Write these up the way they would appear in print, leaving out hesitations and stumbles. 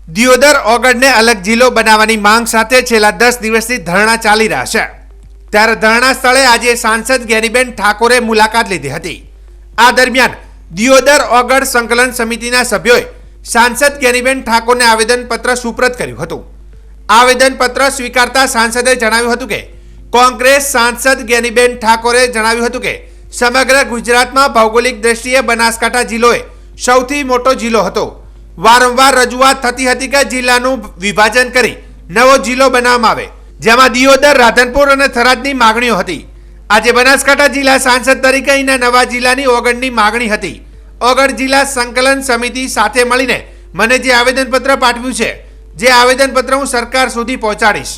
દિયોદર ઓગળને અલગ જિલ્લો બનાવવાની માંગ સાથે છેલ્લા 10 દિવસથી ધરણા ચાલી રહ્યા છે। ત્યારે ધરણા સ્થળે આજે સાંસદ ગેનીબેન ઠાકોરે મુલાકાત લીધી હતી। આ દરમિયાન દિયોદર ઓગળ સંકલન સમિતિના સભ્યોએ સાંસદ ગેનીબેન ઠાકોરને આવેદનપત્ર સુપ્રત કર્યું હતું। આવેદનપત્ર સ્વીકારતા સાંસદે જણાવ્યું હતું કે કોંગ્રેસ સાંસદ ગેનીબેન ઠાકોરે જણાવ્યું હતું કે સમગ્ર ગુજરાતમાં ભૌગોલિક દ્રષ્ટિએ બનાસકાંઠા જિલ્લોએ સૌથી મોટો જિલ્લો હતો। વારંવાર રજૂઆત થતી હતી કે જિલ્લાનું વિભાજન કરી નવો જિલ્લો બનાવવામાં આવે, જેમાં દિયોદર, રાધનપુર અને થરાદની માંગણીઓ હતી। આજે બનાસકાંઠા જિલ્લા સાંસદ તરીકે અહીંના નવા જિલ્લાની ઓગળની માંગણી હતી। ઓગળ જિલ્લા સંકલન સમિતિ સાથે મળીને મને જે આવેદનપત્ર પાઠવ્યું છે, જે આવેદનપત્ર હું સરકાર સુધી પહોંચાડીશ।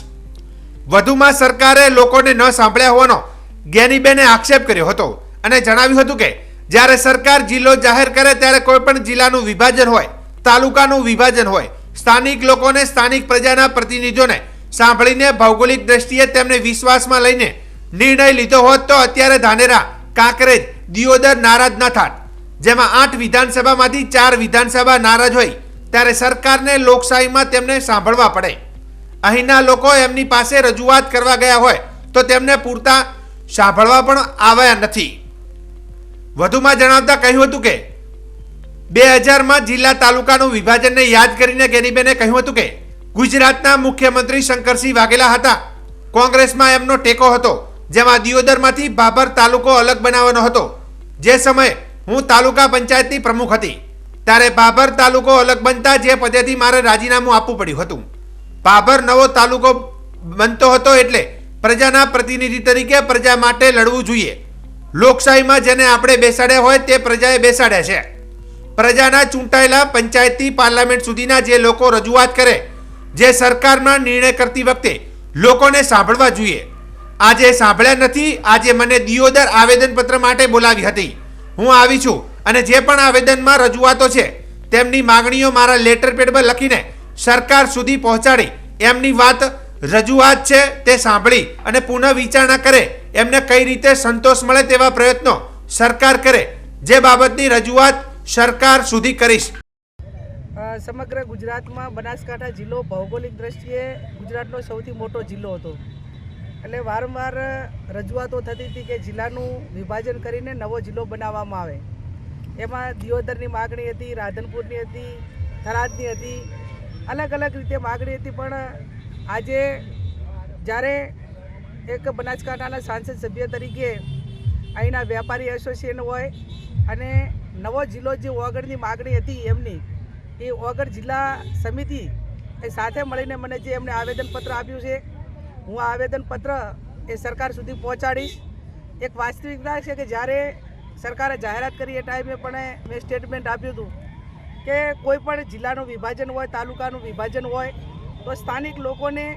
વધુમાં સરકારે લોકોને ન સાંભળ્યા હોવાનો ગેનીબેને આક્ષેપ કર્યો હતો અને જણાવ્યું હતું કે જ્યારે સરકાર જિલ્લો જાહેર કરે ત્યારે કોઈ પણ જિલ્લાનું વિભાજન હોય, તાલુકાનું વિભાજન હોય, સ્થાનિક લોકોને, સ્થાનિક પ્રજાના પ્રતિનિધિઓને સાંભળીને ભૌગોલિક દ્રષ્ટિએ તેમને વિશ્વાસમાં લઈને નિર્ણય લીધો હોત તો અત્યારે ધાનેરા, કાંકરેજ, દિયોદર નારાજ ન થાત। જેમાં 8 વિધાનસભામાંથી 4 વિધાનસભા નારાજ હોય ત્યારે સરકારને લોકશાહીમાં તેમને સાંભળવા પડે। અહીંના લોકો એમની પાસે રજૂઆત કરવા ગયા હોય તો તેમને પૂરતા સાંભળવા પણ આવ્યા નથી। વધુમાં જણાવતા કહ્યું હતું કે 2000માં જિલ્લા તાલુકાનું વિભાજનને યાદ કરીને ગેનીબેને કહ્યું હતું કે ગુજરાતના મુખ્યમંત્રી શંકરસિંહ વાઘેલા હતા, કોંગ્રેસમાં એમનો ટેકો હતો, જેમાં દિયોદરમાંથી બાબર તાલુકો અલગ બનાવવાનો હતો। જે સમયે હું તાલુકા પંચાયતની પ્રમુખ હતી ત્યારે બાબર તાલુકો અલગ બનતા જે પદેથી મારે રાજીનામું આપવું પડ્યું હતું। બાબર નવો તાલુકો બનતો હતો એટલે પ્રજાના પ્રતિનિધિ તરીકે પ્રજા માટે લડવું જોઈએ। લોકશાહીમાં જેને આપણે બેસાડ્યા હોય તે પ્રજાએ બેસાડ્યા છે। પ્રજાના ચૂંટાયેલા પંચાયતથી પાર્લામેન્ટ સુધીના જે લોકો રજૂઆત કરે, જે સરકારમાં નિર્ણય કરતી વખતે લોકોને સાંભળવા જોઈએ। આજે સાંભળ્યા નથી। આજે મને દિયોદર આવેદનપત્ર માટે બોલાવી હતી। હું આવી છું અને જે પણ આવેદનમાં રજૂઆતો છે તેમની માંગણીઓ મારા લેટર પેડ પર લખીને સરકાર સુધી પહોંચાડી એમની વાત રજૂઆત છે તે સાંભળી અને પુનઃ વિચારણા કરે, એમને કઈ રીતે સંતોષ મળે તેવા પ્રયત્નો સરકાર કરે, જે બાબતની રજૂઆત સરકાર સુધી કરીશ। સમગ્ર ગુજરાતમાં બનાસકાંઠા જિલ્લો ભૌગોલિક દ્રષ્ટિએ ગુજરાતનો સૌથી મોટો જિલ્લો હતો, એટલે વારંવાર રજૂઆતો થતી હતી કે જિલ્લાનું વિભાજન કરીને નવો જિલ્લો બનાવવામાં આવે। એમાં દિયોદરની માગણી હતી, રાધનપુરની હતી, થરાદની હતી, અલગ અલગ રીતે માગણી હતી। પણ આજે જ્યારે એક બનાસકાંઠાના સાંસદ સભ્ય તરીકે અહીંના વેપારી એસોસિએશન હોય અને નવો જિલ્લો જે ઓગળની માગણી હતી એમની, એ ઓગળ જિલ્લા સમિતિ એ સાથે મળીને મને જે એમને આવેદનપત્ર આપ્યું છે, હું આ આવેદનપત્ર એ સરકાર સુધી પહોંચાડીશ। એક વાસ્તવિકતા છે કે જ્યારે સરકારે જાહેરાત કરી એ ટાઈમે પણ મેં સ્ટેટમેન્ટ આપ્યું હતું કે કોઈ પણ જિલ્લાનું વિભાજન હોય, તાલુકાનું વિભાજન હોય તો સ્થાનિક લોકોને,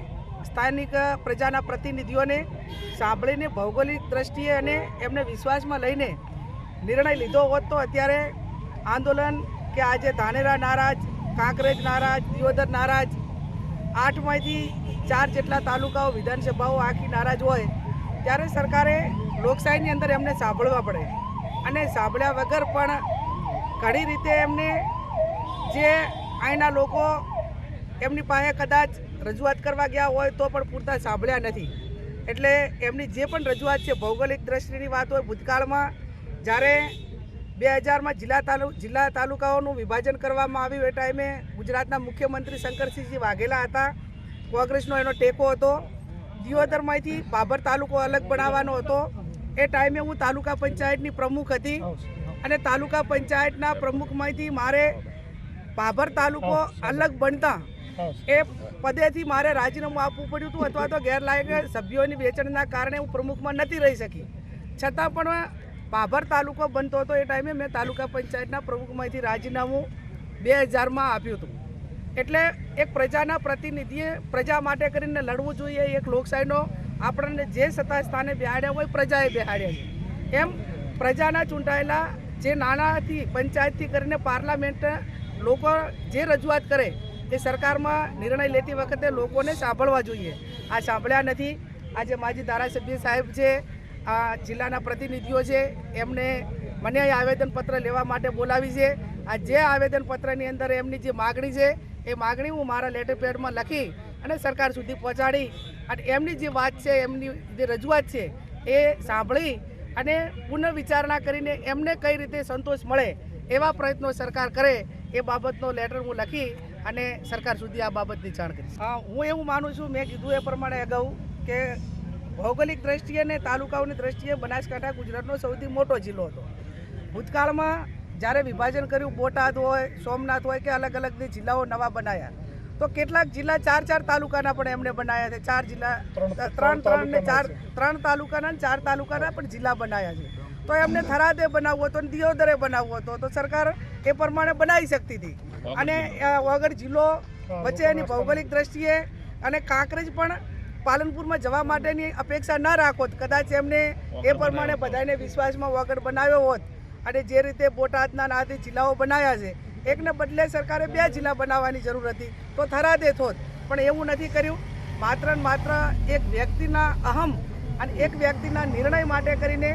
સ્થાનિક પ્રજાના પ્રતિનિધિઓને સાંભળીને ભૌગોલિક દ્રષ્ટિએ અને એમને વિશ્વાસમાં લઈને નિર્ણય લીધો હોત તો અત્યારે આંદોલન કે આજે ધાનેરા નારાજ, કાંકરેજ નારાજ, દિયોદર નારાજ, 8માંથી 4 જેટલા તાલુકાઓ, વિધાનસભાઓ આખી નારાજ હોય ત્યારે સરકારે લોકશાહીની અંદર એમને સાંભળવા પડે અને સાંભળ્યા વગર પણ ઘણી રીતે એમને જે અહીંના લોકો એમની પાસે કદાચ રજૂઆત કરવા ગયા હોય તો પણ પૂરતા સાંભળ્યા નથી। એટલે એમની જે પણ રજૂઆત છે ભૌગોલિક દ્રષ્ટિની વાત હોય, ભૂતકાળમાં જ્યારે 2000માં જિલ્લા તાલુકાઓનું વિભાજન કરવામાં આવ્યું એ ટાઈમે ગુજરાતના મુખ્યમંત્રી શંકરસિંહ વાઘેલા હતા, કોંગ્રેસનો એનો ટેકો હતો। દિયોદરમાંથી બાબર તાલુકો અલગ બનાવવાનો હતો। એ ટાઈમે હું તાલુકા પંચાયતની પ્રમુખ હતી અને તાલુકા પંચાયતના પ્રમુખમાંથી મારે બાબર તાલુકો અલગ બનતા એ પદેથી મારે રાજીનામું આપવું પડ્યું હતું અથવા તો ગેરલાયક સભ્યોની વેચાણના કારણે હું પ્રમુખમાં નથી રહી શકી। છતાં પણ બાબર તાલુકો બનતો હતો એ ટાઈમે મેં તાલુકા પંચાયતના પ્રમુખમાંથી રાજીનામું 2000માં આપ્યું હતું। એટલે એક પ્રજાના પ્રતિનિધિએ પ્રજા માટે કરીને લડવું જોઈએ। એક લોકશાહીનો આપણને જે સત્તા સ્થાને બેહાડ્યા હોય પ્રજાએ બેહાડ્યા છે, એમ પ્રજાના ચૂંટાયેલા જે નાનાથી પંચાયતથી કરીને પાર્લામેન્ટ લોકો જે રજૂઆત કરે એ સરકારમાં નિર્ણય લેતી વખતે લોકોને સાંભળવા જોઈએ। આ સાંભળ્યા નથી। આજે માજી ધારાસભ્ય સાહેબ છે, આ જિલ્લાના પ્રતિનિધિઓ છે, એમને મને આવેદનપત્ર લેવા માટે બોલાવી છે આ જે આવેદનપત્રની અંદર એમની જે માગણી છે એ માગણી હું મારા લેટર પેડમાં લખી અને સરકાર સુધી પહોંચાડી અને એમની જે વાત છે, એમની જે રજૂઆત છે એ સાંભળી અને પુનર્વિચારણા કરીને એમને કઈ રીતે સંતોષ મળે એવા પ્રયત્નો સરકાર કરે એ બાબતનો લેટર હું લખી અને સરકાર સુધી આ બાબતની જાણ કરીશ. હું એવું માનું છું, મેં કીધું એ પ્રમાણે અગાઉ કે ભૌગોલિક દ્રષ્ટિએ અને તાલુકાઓની દ્રષ્ટિએ બનાસકાંઠા ગુજરાતનો સૌથી મોટો જિલ્લો હતો. ભૂતકાળમાં જ્યારે વિભાજન કર્યું, બોટાદ હોય, સોમનાથ હોય કે અલગ અલગ જિલ્લાઓ નવા બનાવ્યા, તો કેટલાક જિલ્લા 4 તાલુકાના પણ એમને બનાવ્યા છે. 4 જિલ્લા, 3 તાલુકાના 4 તાલુકાના પણ જિલ્લા બનાવ્યા છે. તો એમને થરાદે બનાવવો હતો, દિયોદરે બનાવવો હતો, તો સરકાર એ પ્રમાણે બનાવી શકતી હતી. અને વગર જિલ્લો વચ્ચે એની ભૌગોલિક દ્રષ્ટિએ અને કાંકરેજ પણ પાલનપુરમાં જવા માટેની અપેક્ષા ન રાખો, કદાચ એમને એ પ્રમાણે બધાને વિશ્વાસમાં વગર બનાવ્યો હોત અને જે રીતે બોટાદના નાતે જિલ્લાઓ બનાવ્યા છે, એકને બદલે સરકારે 2 જિલ્લા બનાવવાની જરૂર હતી તો થરાદે થોત, પણ એવું નથી કર્યું. માત્ર ને માત્ર એક વ્યક્તિના અહમ અને એક વ્યક્તિના નિર્ણય માટે કરીને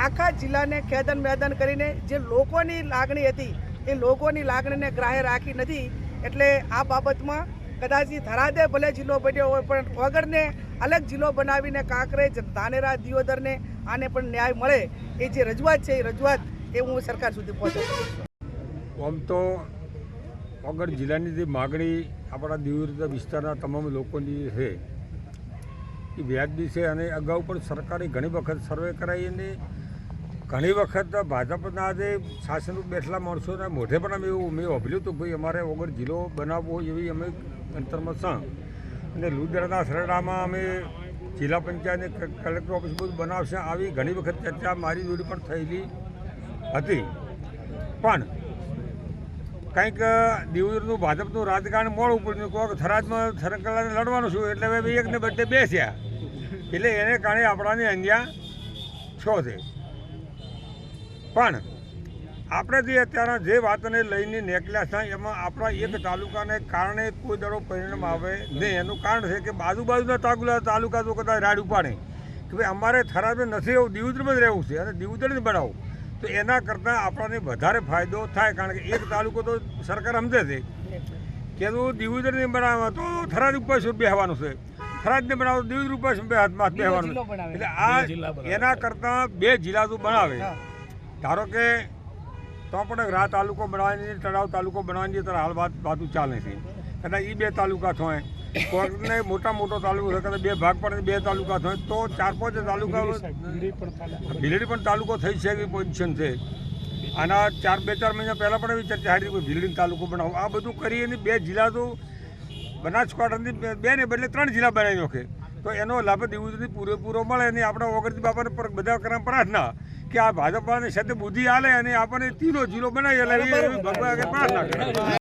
આખા જિલ્લાને ખેદન મેદન કરીને જે લોકોની લાગણી હતી એ લોકોની લાગણીને ગ્રાહ્ય રાખી નથી. એટલે આ બાબતમાં કદાચ થરાદે ભલે જિલ્લો બન્યો હોય, પણ વગરને અલગ જિલ્લો બનાવીને કાંકરેજ, ધાનેરા, દિયોદરને આને પણ ન્યાય મળે એ જે રજૂઆત છે એ રજૂઆત એ હું સરકાર સુધી પહોંચાડું. આમ તો વગર જિલ્લાની જે માગણી આપણા દિયોદર વિસ્તારના તમામ લોકોની છે એ વ્યાજબી છે અને અગાઉ પણ સરકારે ઘણી વખત સર્વે કરાવી અને ઘણી વખત ભાજપના જે શાસન બેઠેલા માણસોના મોઢે પણ અમે એવું મેં વાપર્યું હતું, ભાઈ અમારે વગર જિલ્લો બનાવવો એવી અમે અંતરમાં સં અને લુદરાના સરડામાં અમે જિલ્લા પંચાયત કલેક્ટર ઓફિસ બધું બનાવશે આવી ઘણી વખત ચર્ચા મારી જોડે પણ થયેલી હતી. પણ કંઈક દિયોદરનું ભાજપનું રાજકારણ મોડું પડ્યું, કોઈક થરાદમાં સરકારને લડવાનું છું એટલે હવે એકને બદલે 2 થયા, એટલે એને કારણે આપણાને અહીંયા 6 છે. પણ આપણે જે અત્યારે જે વાતને લઈને નીકળ્યા છે એમાં આપણા એક તાલુકાને કારણે કોઈ દરો પરિણામ આવે નહીં. એનું કારણ છે કે બાજુના તાલુકા તો કદાચ રાડ ઉપાડે કે ભાઈ અમારે થરાદમાં નથી રહેવું, દિયોદરમાં જ રહેવું છે અને દિયોદર જ બનાવું, તો એના કરતાં આપણને વધારે ફાયદો થાય. કારણ કે એક તાલુકો તો સરકાર સમજે છે કે તું દિયોદરને બનાવે તો થરાદ ઉપર શું બેસવાનું છે, થરાદને બનાવો તો દિયોદર ઉપર શું બેસવાનું છે. એટલે આ એના કરતાં 2 જિલ્લા તો બનાવે. ધારો કે તો પણ રા તાલુકો બનાવવાની, તળાવ તાલુકો બનાવવાની ત્યારે હાલ વાતું ચાલે છે. કદાચ એ 2 તાલુકા થાય, કોઈને મોટો તાલુકો છે, કદાચ 2 ભાગ પડે 2 તાલુકા થાય તો 4-5 તાલુકા, ભીલડી પણ તાલુકો થઈ છે એવી પોઝિશન છે. આના 2-4 મહિના પહેલાં પણ એવી ચર્ચા હતી કે ભીલડી તાલુકો બનાવો. આ બધું કરી અને 2 જિલ્લા તો બનાસકાંઠાની 2 ને બદલે 3 જિલ્લા બનાવી નાખે, તો એનો લાભ દિયોદરથી પૂરેપૂરો મળે. અને આપણા વગરથી બાપાને બધા કરવા પ્રાર્થના કે આ ભાજપાને સાથે બુદ્ધિ આલે અને આપણને 3 જિલ્લો બનાવી એટલે ભગવાન પ્રાર્થના કરે.